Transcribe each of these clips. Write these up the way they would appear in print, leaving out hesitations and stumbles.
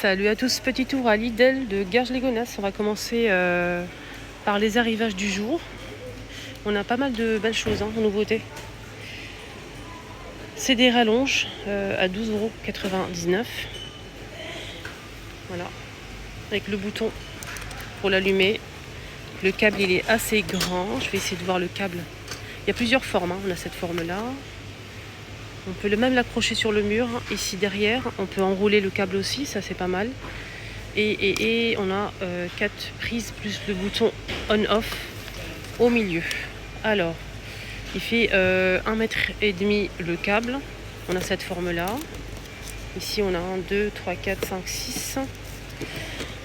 Salut à tous, petit tour à Lidl de Garges-les-Gonesse. On va commencer par les arrivages du jour. On a pas mal de belles choses, en nouveautés. C'est des rallonges à 12,99 €. Voilà, avec le bouton pour l'allumer. Le câble il est assez grand. Je vais essayer de voir le câble. Il y a plusieurs formes, on a cette forme-là. On peut même l'accrocher sur le mur, ici derrière. On peut enrouler le câble aussi, ça c'est pas mal. Et on a 4 prises plus le bouton on-off au milieu. Alors, il fait 1,5 m le câble. On a cette forme-là. Ici, on a 1, 2, 3, 4, 5, 6.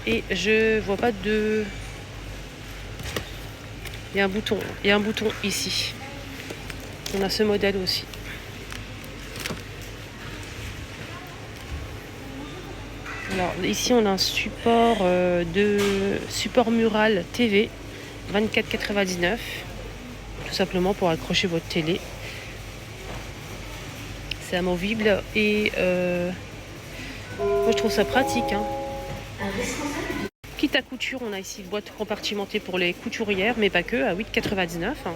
Et je vois pas de... Il y a un bouton ici. On a ce modèle aussi. Alors ici on a un support support mural TV 24,99 €, tout simplement pour accrocher votre télé. C'est amovible et moi je trouve ça pratique. Kit à couture, on a ici une boîte compartimentée pour les couturières, mais pas que, à 8,99 €.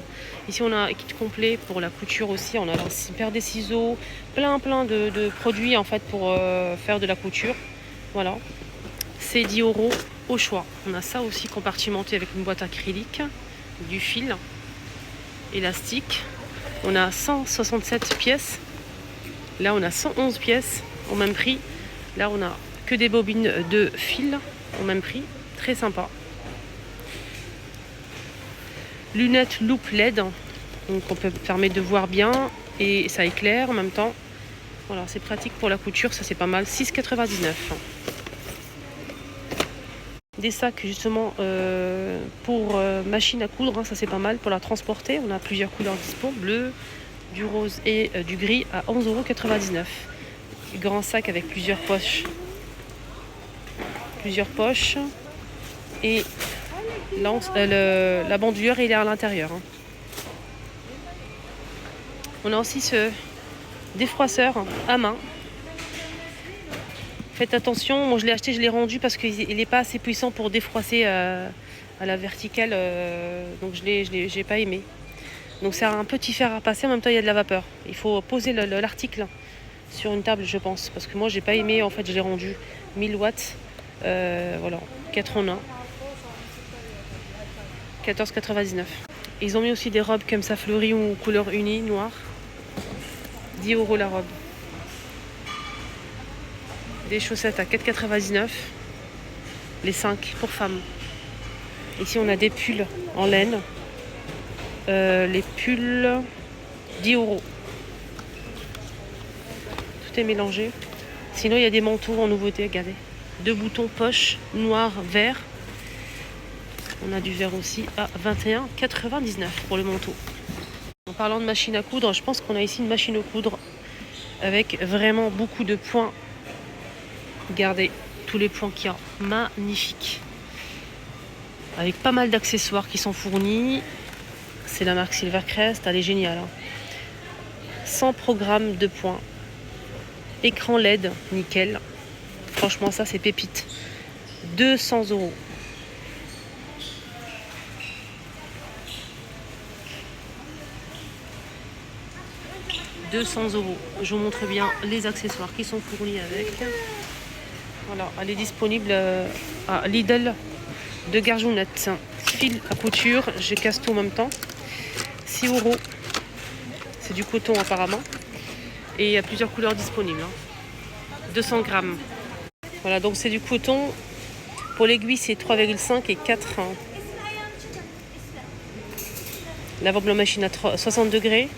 Ici on a un kit complet pour la couture aussi. On a une paire des ciseaux, plein de produits en fait pour faire de la couture. Voilà, c'est 10 € au choix. On a ça aussi compartimenté avec une boîte acrylique, du fil, élastique. On a 167 pièces. Là, on a 111 pièces au même prix. Là, on a que des bobines de fil au même prix. Très sympa. Lunettes loupe LED. Donc, on peut permettre de voir bien et ça éclaire en même temps. Voilà, c'est pratique pour la couture, ça c'est pas mal. 6,99 €. Des sacs justement pour machine à coudre, ça c'est pas mal pour la transporter. On a plusieurs couleurs dispo, bleu, du rose et du gris à 11,99 €. Grand sac avec plusieurs poches. Et la bandoulière il est à l'intérieur. On a aussi ce défroisseur à main. Faites attention, moi je l'ai acheté, je l'ai rendu parce qu'il n'est pas assez puissant pour défroisser à la verticale, donc j'ai pas aimé. Donc c'est un petit fer à passer, en même temps il y a de la vapeur. Il faut poser l'article sur une table je pense, parce que moi j'ai pas aimé, en fait je l'ai rendu 1000 watts, voilà, 4 en 1, 14,99 €. Ils ont mis aussi des robes comme ça fleuries ou couleur unie, noire, 10 € la robe. Des chaussettes à 4,99 €, les 5 pour femmes. Ici on a des pulls en laine, les pulls 10 €. Tout est mélangé. Sinon il y a des manteaux en nouveauté, regardez. 2 boutons poche, noir, vert. On a du vert aussi à 21,99 € pour le manteau. En parlant de machine à coudre, je pense qu'on a ici une machine à coudre avec vraiment beaucoup de points. Regardez tous les points qu'il y a, magnifique. Avec pas mal d'accessoires qui sont fournis. C'est la marque Silvercrest, elle est géniale. 100 programmes de points. Écran LED, nickel. Franchement, ça c'est pépite. 200 €. Je vous montre bien les accessoires qui sont fournis avec. Voilà, elle est disponible à Lidl de Garjounette. Fil à couture, je casse tout en même temps. 6 €. C'est du coton apparemment. Et il y a plusieurs couleurs disponibles. 200 grammes. Voilà, donc c'est du coton. Pour l'aiguille, c'est 3,5 et 4. Lavable en machine à 60 degrés.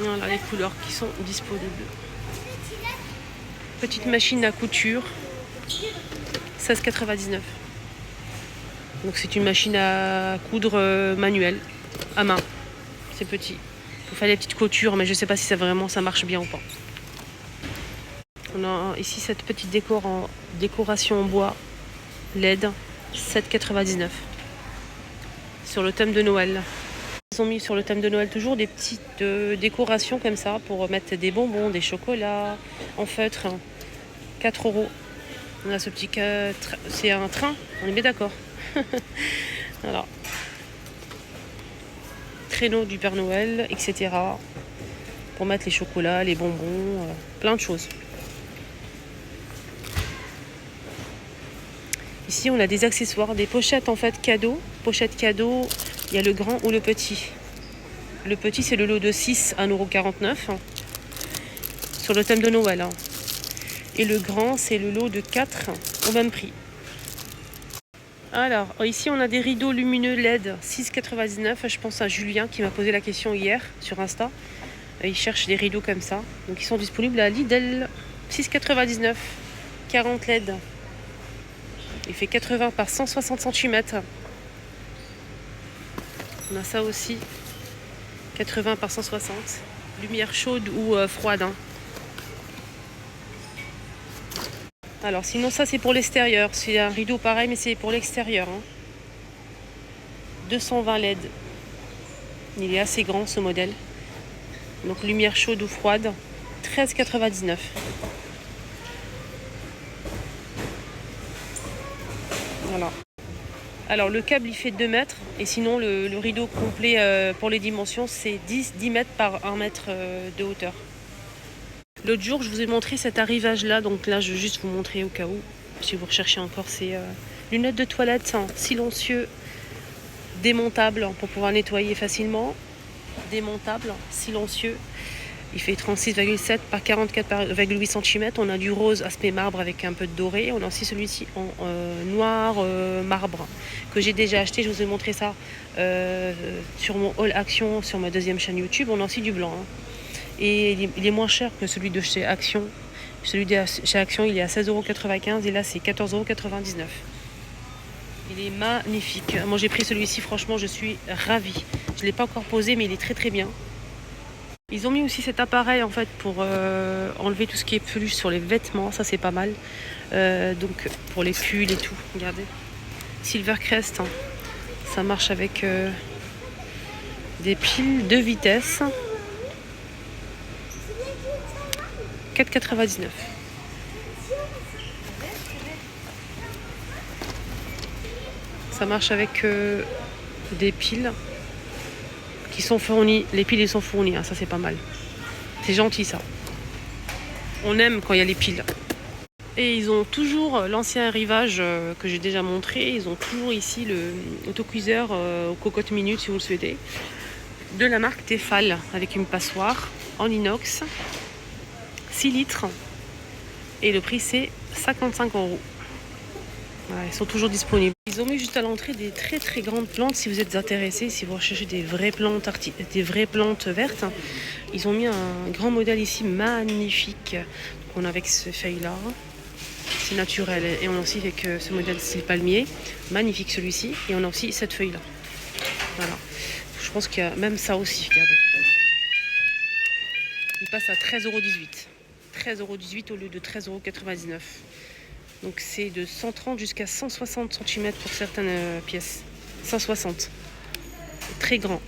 Voilà les couleurs qui sont disponibles. Petite machine à couture, 16,99 €. Donc c'est une machine à coudre manuelle, à main. C'est petit. Il faut faire des petites coutures, mais je ne sais pas si ça marche bien ou pas. On a ici cette petite décoration en bois LED, 7,99 € sur le thème de Noël. ils ont mis sur le thème de Noël toujours des petites décorations comme ça pour mettre des bonbons, des chocolats en feutre. 4 €. On a ce petit... c'est un train, on est bien d'accord. Voilà. Traîneau du Père Noël, etc. Pour mettre les chocolats, les bonbons, plein de choses. Ici, on a des accessoires, des pochettes en fait cadeaux. Pochettes cadeaux, il y a le grand ou le petit. Le petit, c'est le lot de 6 à 1,49 € sur le thème de Noël. Et le grand, c'est le lot de 4 au même prix. Alors, ici, on a des rideaux lumineux LED 6,99 €. Je pense à Julien qui m'a posé la question hier sur Insta. Il cherche des rideaux comme ça. Donc, ils sont disponibles à Lidl. 6,99 €. 40 LED. Il fait 80 par 160 cm. On a ça aussi. 80 par 160. Lumière chaude ou froide. Alors sinon ça c'est pour l'extérieur. C'est un rideau pareil mais c'est pour l'extérieur. 220 LED. Il est assez grand ce modèle. Donc lumière chaude ou froide. 13,99 €. Voilà. Alors le câble il fait 2 mètres et sinon le rideau complet pour les dimensions c'est 10 mètres par 1 mètre de hauteur. L'autre jour je vous ai montré cet arrivage là, donc là je vais juste vous montrer au cas où, si vous recherchez encore ces lunettes de toilette silencieux, démontables pour pouvoir nettoyer facilement, démontable, silencieux. Il fait 36,7 par 44,8 cm. On a du rose aspect marbre avec un peu de doré. On a aussi celui-ci en noir marbre que j'ai déjà acheté. Je vous ai montré ça sur mon haul Action sur ma deuxième chaîne YouTube. On a aussi du blanc. Et il est moins cher que celui de chez Action. Celui de chez Action, il est à 16,95 € et là, c'est 14,99 €. Il est magnifique. Moi, j'ai pris celui-ci. Franchement, je suis ravie. Je ne l'ai pas encore posé, mais il est très très bien. Ils ont mis aussi cet appareil en fait pour enlever tout ce qui est peluche sur les vêtements, ça c'est pas mal. Donc pour les pulls et tout, regardez. Silvercrest, ça marche avec des piles de vitesse. 4,99 €. Ça marche avec des piles qui sont fournis, les piles ils sont fournis, ça c'est pas mal. C'est gentil ça. On aime quand il y a les piles. Et ils ont toujours l'ancien rivage que j'ai déjà montré. Ils ont toujours ici le autocuiseur aux cocottes minutes si vous le souhaitez. De la marque Tefal avec une passoire en inox. 6 litres. Et le prix c'est 55 €. Voilà, ils sont toujours disponibles. Ils ont mis juste à l'entrée des très très grandes plantes si vous êtes intéressés, si vous recherchez des vraies plantes, vertes. Ils ont mis un grand modèle ici magnifique. Donc on a avec ce feuille-là, c'est naturel. Et on a aussi avec ce modèle style palmier, magnifique celui-ci. Et on a aussi cette feuille-là. Voilà. Je pense qu'il y a même ça aussi, regardez. Il passe à 13,18 €. 13,18 € au lieu de 13,99 €. Donc c'est de 130 jusqu'à 160 cm pour certaines pièces. 160. C'est très grand.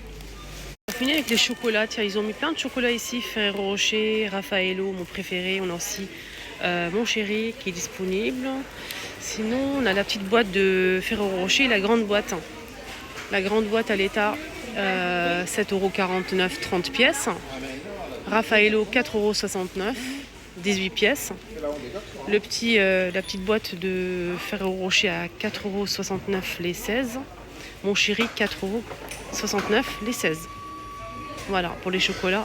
On finit avec les chocolats. Tiens, ils ont mis plein de chocolats ici. Ferrero Rocher, Raffaello, mon préféré. On a aussi Mon Chéri qui est disponible. Sinon, on a la petite boîte de Ferrero Rocher, la grande boîte. La grande boîte à l'état, 7,49 €, 30 pièces. Raffaello, 4,69 €. 18 pièces. La petite boîte de Ferrero Rocher à 4,69 € les 16. Mon Chéri, 4,69 € les 16. Voilà pour les chocolats.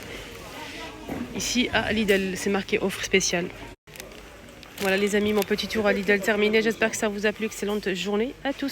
Ici à Lidl, c'est marqué offre spéciale. Voilà les amis, mon petit tour à Lidl terminé. J'espère que ça vous a plu. Excellente journée à tous.